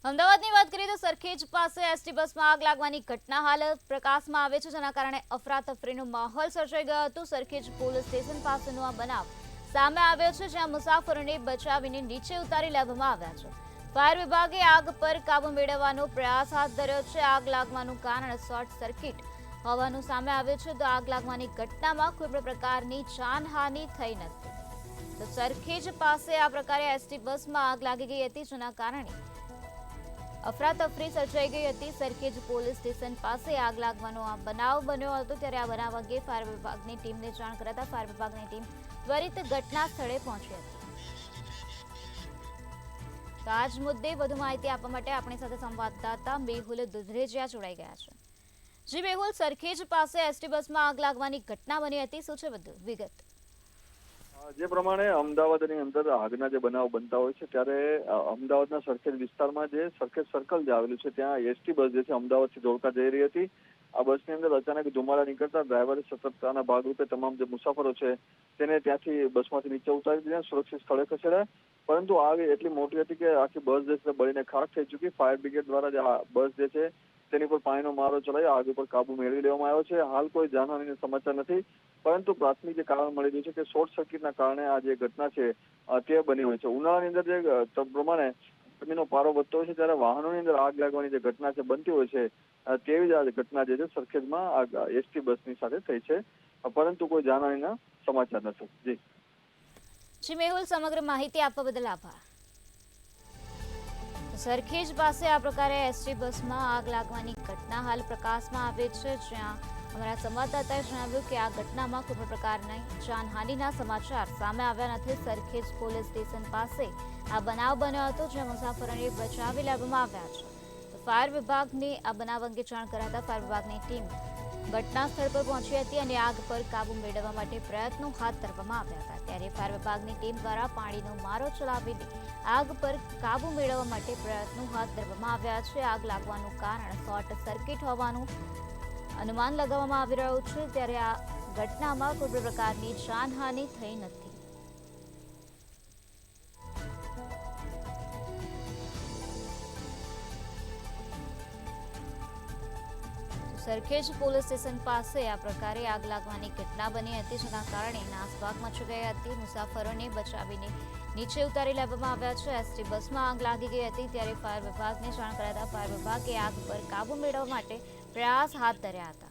અમદાવાદની વાત કરીએ તો સરખેજ પાસે એસટી બસમાં આગ લાગવાની ઘટના હાલ પ્રકાશમાં આવે છે, જેના કારણે અફરાતફરીનો માહોલ સર્જાઈ ગયો હતો। સરખેજ પોલીસ સ્ટેશન પાસેનો આ બનાવ સામે આવ્યો છે, જ્યાં મુસાફરોને બચાવીને નીચે ઉતારી લેવામાં આવ્યા છે। ફાયર વિભાગે આગ પર કાબુ મેળવવાનો પ્રયાસ હાથ ધર્યો છે। આગ લાગવાનું કારણ શોર્ટ સર્કિટ હોવાનું સામે આવ્યું છે, તો આગ લાગવાની ઘટનામાં કોઈ પણ પ્રકારની જાનહાનિ થઈ નથી। તો સરખેજ પાસે આ પ્રકારે એસટી બસમાં આગ લાગી ગઈ હતી, જેના કારણે અફરાતફરી સર્જાઈ ગઈ હતી। સરખેજ પોલીસ સ્ટેશન પાસે આગ લાગવાનો આ બનાવ બન્યો હતો, ત્યારે આ બનાવ અંગે ફાયર વિભાગની ટીમને જાણ કરાતા ફાયર વિભાગની ટીમ ત્વરિત ઘટના સ્થળે પહોંચી હતી। તો આ જ મુદ્દે વધુ માહિતી આપવા માટે આપણી સાથે સંવાદદાતા મેહુલ દુધરેજિયા જોડાઈ ગયા છે। જી મેહુલ, સરખેજ પાસે એસટી બસમાં આગ લાગવાની ઘટના બની હતી, શું છે વધુ વિગત? જે પ્રમાણે અમદાવાદની અંદર આગના જે બનાવ બનતા હોય છે, ત્યારે અમદાવાદના સરખેજ વિસ્તારમાં જે સરખેજ સર્કલ જે આવેલું છે, ત્યાં એસટી બસ જે છે અમદાવાદથી ધોળકા જઈ રહી હતી। આ બસની અંદર અચાનક ધુમાડા નીકળતા ડ્રાઈવરે સતર્કતાના ભાગરૂપે તમામ જે મુસાફરો છે તેને ત્યાંથી બસમાંથી નીચે ઉતારી દીધા, સુરક્ષિત સ્થળે ખસેડ્યા। પરંતુ આગ એટલી મોટી હતી કે આખી બસ જે છે બળીને ખાખ થઈ ચૂકી। ફાયર બ્રિગેડ દ્વારા જે આ બસ જે છે તેની પર પાણીનો મારો ચલાવી આગ ઉપર કાબુ મેળવી લેવામાં આવ્યો છે। હાલ કોઈ જાનહાનિના સમાચાર નથી, પરંતુ પ્રાથમિક જે કારણ મળી રહ્યું છે કે શોર્ટ સર્કિટના કારણે આ જે ઘટના છે તે બની હોય છે। ઉનાળાની અંદર જે પ્રમાણે ગરમીનો પારો વધતો હોય છે, ત્યારે વાહનોની અંદર આગ લાગવાની જે ઘટના છે બનતી હોય છે, તેવી જ આ ઘટના જે છે સરખેજમાં એસટી બસની સાથે થઈ છે, પરંતુ કોઈ જાનહાનિના સમાચાર નથી। જી મેહુલ, સમગ્ર માહિતી આપવા બદલ આભાર। સરખેજ પાસે આ પ્રકારે એસટી બસમાં આગ લાગવાની ઘટના હાલ પ્રકાશમાં આવે છે, જ્યાં અમારા સંવાદદાતાએ જણાવ્યું કે આ ઘટનામાં કોઈ પણ પ્રકારની જાનહાનિના સમાચાર સામે આવ્યા નથી। સરખેજ પોલીસ સ્ટેશન પાસે આ બનાવ બન્યો હતો, જ્યાં મુસાફરોને બચાવી લેવામાં આવ્યા છે। તો ફાયર વિભાગની આ બનાવ અંગે જાણ કરાતા ફાયર વિભાગની ટીમ ઘટના સ્થળ પર પહોંચી હતી અને આગ પર કાબુ મેળવવા માટે પ્રયત્નો હાથ ધરવામાં આવ્યા હતા। ત્યારે ફાયર વિભાગની ટીમ દ્વારા પાણીનો મારો ચલાવીને આગ પર કાબુ મેળવવા માટે પ્રયત્નો હાથ ધરવામાં આવ્યા છે। આગ લાગવાનું કારણ શોર્ટ સર્કિટ હોવાનું અનુમાન લગાવવામાં આવી રહ્યું છે, ત્યારે આ ઘટનામાં કોઈ પણ પ્રકારની જાનહાનિ થઈ નથી। સરખેજ પોલીસ સ્ટેશન પાસે આ પ્રકારે આગ લાગવાની ઘટના બની હતી, જેના કારણે નાસભાગ મચી ગઈ હતી। મુસાફરોને બચાવીને નીચે ઉતારી લેવામાં આવ્યા છે। એસટી બસમાં આગ લાગી ગઈ હતી, ત્યારે ફાયર વિભાગને જાણ કરાતા ફાયર વિભાગે આગ પર કાબુ મેળવવા માટે પ્રયાસ હાથ ધર્યા હતા।